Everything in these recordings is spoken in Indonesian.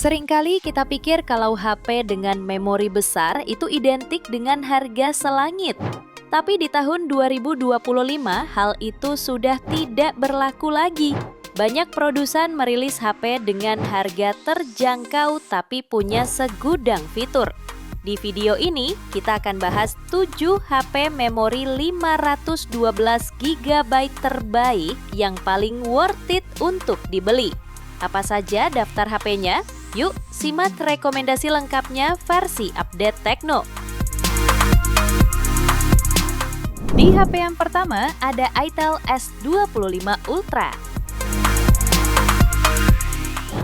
Seringkali kita pikir kalau HP dengan memori besar itu identik dengan harga selangit. Tapi di tahun 2025, hal itu sudah tidak berlaku lagi. Banyak produsen merilis HP dengan harga terjangkau tapi punya segudang fitur. Di video ini, kita akan bahas 7 HP memori 512 GB terbaik yang paling worth it untuk dibeli. Apa saja daftar HP-nya? Yuk, simak rekomendasi lengkapnya versi Update Tekno. Di HP yang pertama ada Itel S25 Ultra.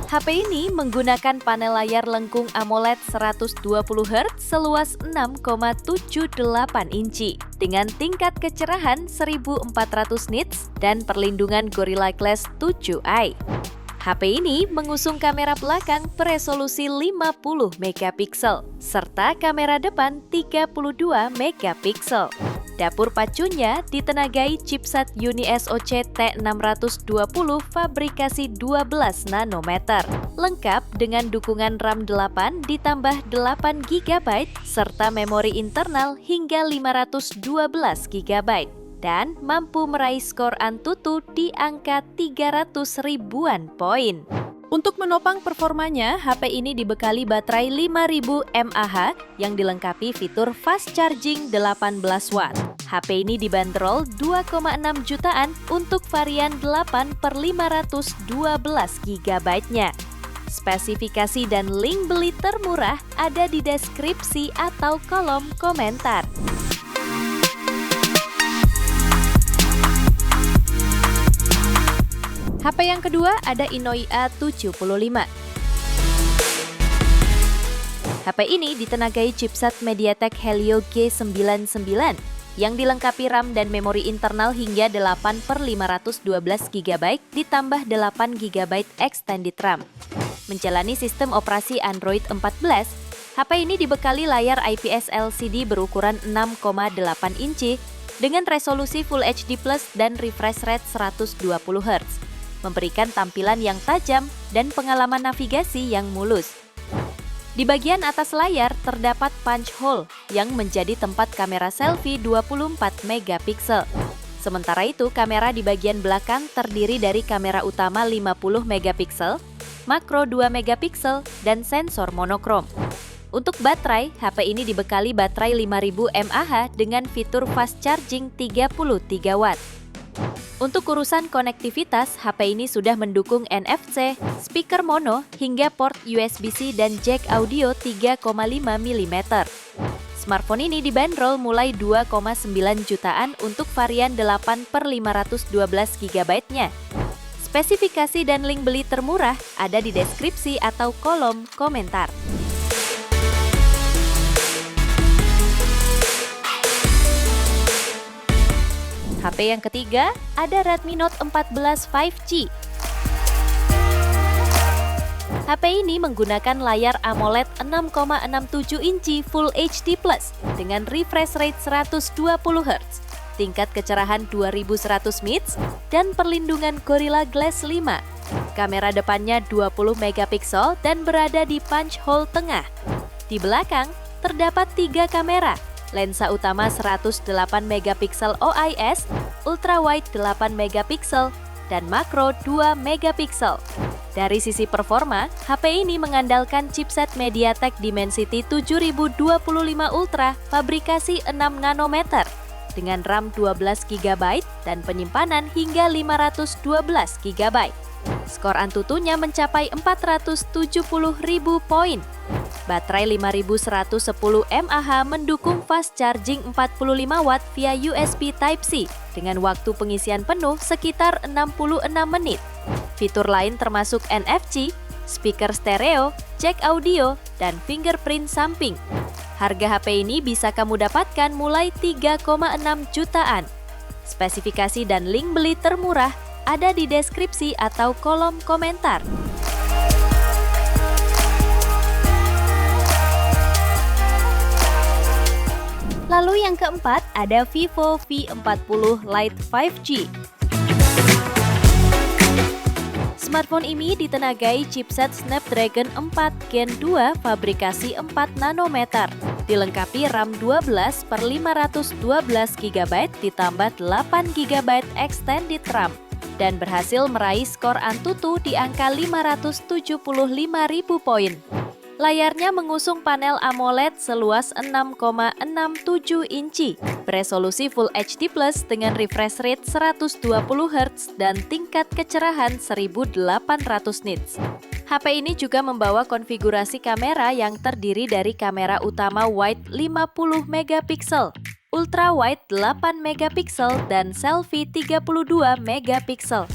HP ini menggunakan panel layar lengkung AMOLED 120Hz seluas 6,78 inci dengan tingkat kecerahan 1400 nits dan perlindungan Gorilla Glass 7i. HP ini mengusung kamera belakang beresolusi 50 megapiksel serta kamera depan 32 megapiksel. Dapur pacunya ditenagai chipset UniSoC T620 fabrikasi 12 nanometer, lengkap dengan dukungan RAM 8 ditambah 8 GB serta memori internal hingga 512 GB. Dan mampu meraih skor Antutu di angka 300 ribuan poin. Untuk menopang performanya, HP ini dibekali baterai 5000 mAh yang dilengkapi fitur fast charging 18 watt. HP ini dibanderol 2,6 jutaan untuk varian 8/512 GB-nya. Spesifikasi dan link beli termurah ada di deskripsi atau kolom komentar. HP yang kedua ada Inoi A75. HP ini ditenagai chipset MediaTek Helio G99 yang dilengkapi RAM dan memori internal hingga 8/512 GB ditambah 8 GB extended RAM. Menjalani sistem operasi Android 14, HP ini dibekali layar IPS LCD berukuran 6,8 inci dengan resolusi Full HD+ dan refresh rate 120 Hz. Memberikan tampilan yang tajam dan pengalaman navigasi yang mulus. Di bagian atas layar terdapat punch hole yang menjadi tempat kamera selfie 24 megapiksel. Sementara itu, kamera di bagian belakang terdiri dari kamera utama 50 megapiksel, makro 2 megapiksel, dan sensor monokrom. Untuk baterai, HP ini dibekali baterai 5000 mAh dengan fitur fast charging 33 watt. Untuk urusan konektivitas, HP ini sudah mendukung NFC, speaker mono, hingga port USB-C dan jack audio 3,5 mm. Smartphone ini dibanderol mulai 2,9 jutaan untuk varian 8/512 GB-nya. Spesifikasi dan link beli termurah ada di deskripsi atau kolom komentar. HP yang ketiga ada Redmi Note 14 5G. HP ini menggunakan layar AMOLED 6,67 inci Full HD+ dengan refresh rate 120 Hz, tingkat kecerahan 2100 nits, dan perlindungan Gorilla Glass 5. Kamera depannya 20 megapiksel dan berada di punch hole tengah. Di belakang terdapat 3 kamera. Lensa utama 108 megapiksel OIS, ultrawide 8 megapiksel, dan makro 2 megapiksel. Dari sisi performa, HP ini mengandalkan chipset MediaTek Dimensity 7025 Ultra fabrikasi 6 nanometer dengan RAM 12 GB dan penyimpanan hingga 512 GB. Skor Antutunya mencapai 470.000 poin. Baterai 5110 mAh mendukung fast charging 45 watt via USB Type-C dengan waktu pengisian penuh sekitar 66 menit. Fitur lain termasuk NFC, speaker stereo, jack audio, dan fingerprint samping. Harga HP ini bisa kamu dapatkan mulai 3,6 jutaan. Spesifikasi dan link beli termurah ada di deskripsi atau kolom komentar. Lalu yang keempat ada Vivo V40 Lite 5G. Smartphone ini ditenagai chipset Snapdragon 4 Gen 2 fabrikasi 4 nanometer. Dilengkapi RAM 12 per 512 GB ditambah 8 GB extended RAM. Dan berhasil meraih skor Antutu di angka 575.000 poin. Layarnya mengusung panel AMOLED seluas 6,67 inci, beresolusi Full HD Plus dengan refresh rate 120 Hz dan tingkat kecerahan 1800 nits. HP ini juga membawa konfigurasi kamera yang terdiri dari kamera utama wide 50 megapiksel, ultra wide 8 megapiksel, dan selfie 32 megapiksel.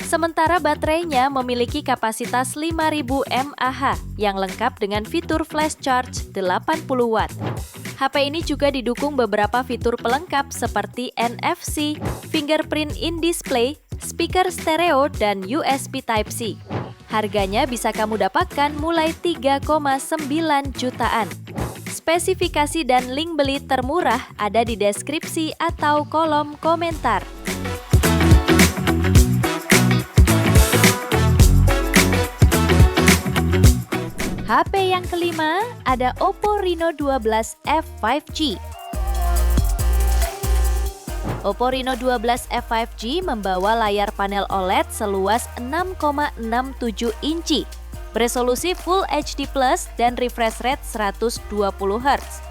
Sementara baterainya memiliki kapasitas 5000 mAh yang lengkap dengan fitur flash charge 80 Watt. HP ini juga didukung beberapa fitur pelengkap seperti NFC, fingerprint in display, speaker stereo, dan USB Type-C. Harganya bisa kamu dapatkan mulai 3,9 jutaan. Spesifikasi dan link beli termurah ada di deskripsi atau kolom komentar. HP yang kelima ada Oppo Reno 12F 5G. Oppo Reno 12F 5G membawa layar panel OLED seluas 6,67 inci, beresolusi Full HD Plus dan refresh rate 120 Hz.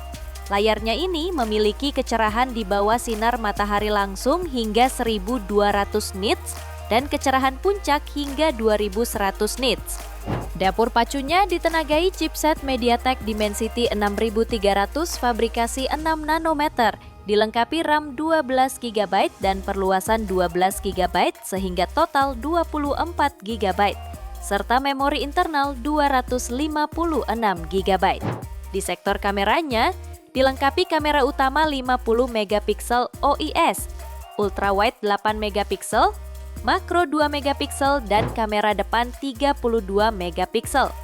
Layarnya ini memiliki kecerahan di bawah sinar matahari langsung hingga 1200 nits dan kecerahan puncak hingga 2100 nits. Dapur pacunya ditenagai chipset MediaTek Dimensity 6300 fabrikasi 6 nanometer, dilengkapi RAM 12 GB dan perluasan 12 GB sehingga total 24 GB, serta memori internal 256 GB. Di sektor kameranya, dilengkapi kamera utama 50 megapiksel OIS, ultrawide 8 megapiksel, makro 2 megapiksel, dan kamera depan 32 megapiksel.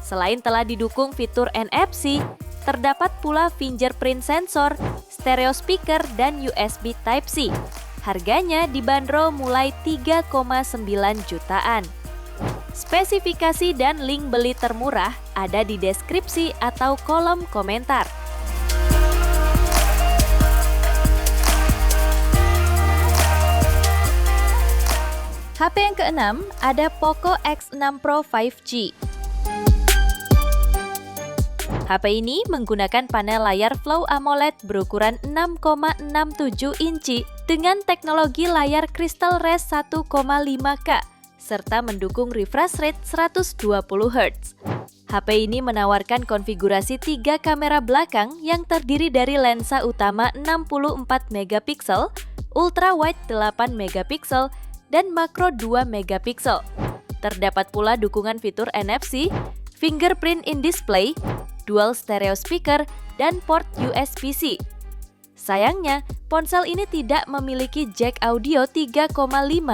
Selain telah didukung fitur NFC, terdapat pula fingerprint sensor, stereo speaker, dan USB Type-C. Harganya dibanderol mulai 3,9 jutaan. Spesifikasi dan link beli termurah ada di deskripsi atau kolom komentar. HP yang keenam ada Poco X6 Pro 5G. HP ini menggunakan panel layar Flow AMOLED berukuran 6,67 inci dengan teknologi layar Crystal Res 1,5K serta mendukung refresh rate 120 Hz. HP ini menawarkan konfigurasi 3 kamera belakang yang terdiri dari lensa utama 64 megapiksel, ultra wide 8 megapiksel, dan makro 2 megapiksel. Terdapat pula dukungan fitur NFC, fingerprint in display, dual stereo speaker, dan port USB-C. Sayangnya, ponsel ini tidak memiliki jack audio 3,5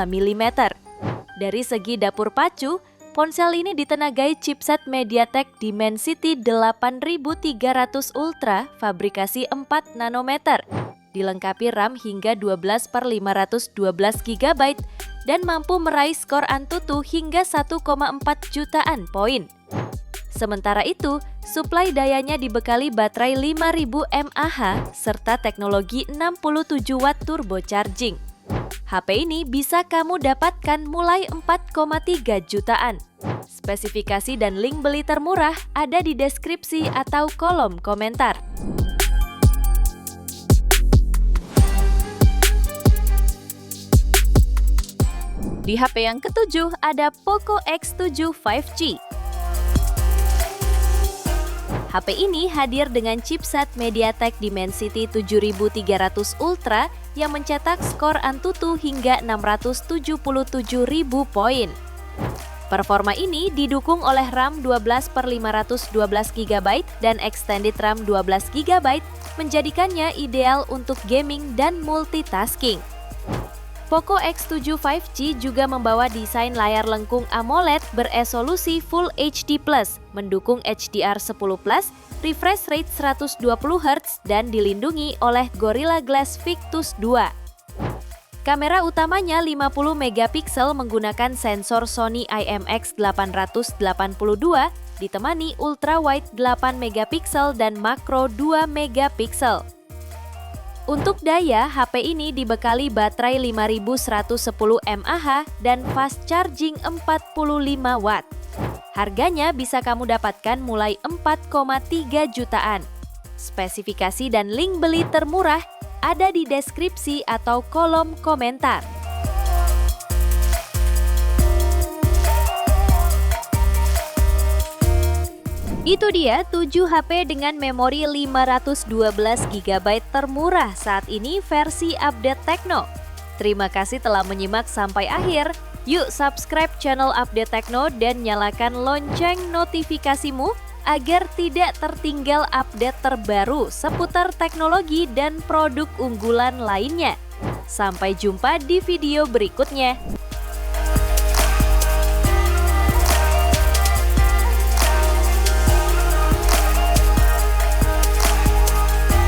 mm. Dari segi dapur pacu, ponsel ini ditenagai chipset MediaTek Dimensity 8300 Ultra fabrikasi 4 nanometer. Dilengkapi RAM hingga 12 per 512 GB dan mampu meraih skor Antutu hingga 1,4 jutaan poin. Sementara itu, suplai dayanya dibekali baterai 5000 mAh serta teknologi 67 Watt turbo charging. HP ini bisa kamu dapatkan mulai 4,3 jutaan. Spesifikasi dan link beli termurah ada di deskripsi atau kolom komentar. Di HP yang ketujuh ada Poco X7 5G. HP ini hadir dengan chipset MediaTek Dimensity 7300 Ultra yang mencetak skor Antutu hingga 677.000 poin. Performa ini didukung oleh RAM 12 per 512 GB dan extended RAM 12 GB, menjadikannya ideal untuk gaming dan multitasking. Poco X7 5G juga membawa desain layar lengkung AMOLED beresolusi Full HD+, mendukung HDR10+, refresh rate 120 Hz, dan dilindungi oleh Gorilla Glass Victus 2. Kamera utamanya 50 megapiksel menggunakan sensor Sony IMX882 ditemani ultrawide 8 megapiksel dan makro 2 megapiksel. Untuk daya, HP ini dibekali baterai 5110 mAh dan fast charging 45 watt. Harganya bisa kamu dapatkan mulai 4,3 jutaan. Spesifikasi dan link beli termurah ada di deskripsi atau kolom komentar. Itu dia 7 HP dengan memori 512 GB termurah saat ini versi update Tekno. Terima kasih telah menyimak sampai akhir. Yuk subscribe channel Update Tekno dan nyalakan lonceng notifikasimu agar tidak tertinggal update terbaru seputar teknologi dan produk unggulan lainnya. Sampai jumpa di video berikutnya.